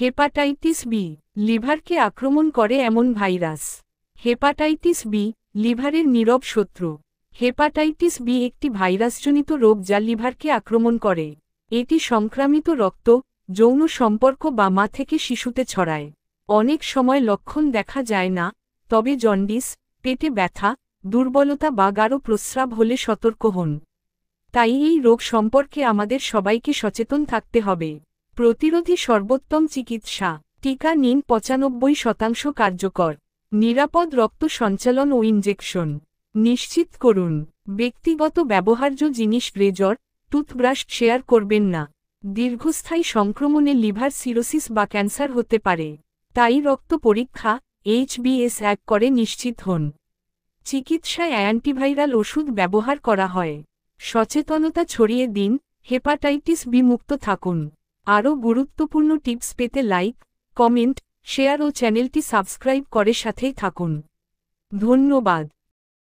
Hepatitis B, লিভারকে আক্রমণ করে এমন ভাইরাস। হেপাটাইটিস বি, লিভারের নীরব শত্রু। হেপাটাইটিস বি একটি ভাইরাসজনিত রোগ যা লিভারকে আক্রমণ করে। এটি সংক্রামিত রক্ত, যৌন সম্পর্ক বা মা থেকে শিশুতে ছড়ায়। অনেক সময় লক্ষণ দেখা যায় না, তবে জন্ডিস, পেটে ব্যথা, দুর্বলতা বা গাঢ় প্রস্রাব হলে সতর্ক হন। তাই এই রোগ সম্পর্কে আমাদের সবাইকে সচেতন থাকতে হবে। প্রতিরোধী সর্বোত্তম চিকিৎসা। টিকা নিন, 95% কার্যকর। নিরাপদ রক্ত সঞ্চালন ও ইনজেকশন নিশ্চিত করুন। ব্যক্তিগত ব্যবহার্য জিনিস, রেজর, টুথব্রাশ শেয়ার করবেন না। দীর্ঘস্থায়ী সংক্রমণে লিভার সিরোসিস বা ক্যান্সার হতে পারে। তাই রক্ত পরীক্ষা, HbS1 করে নিশ্চিত হন। চিকিৎসায় অ্যান্টিভাইরাল ওষুধ ব্যবহার করা হয়। সচেতনতা ছড়িয়ে দিন, হেপাটাইটিস বি মুক্ত থাকুন। আরও গুরুত্বপূর্ণ টিপস পেতে লাইক, কমেন্ট, শেয়ার ও চ্যানেলটি সাবস্ক্রাইব করে সাথেই থাকুন। ধন্যবাদ।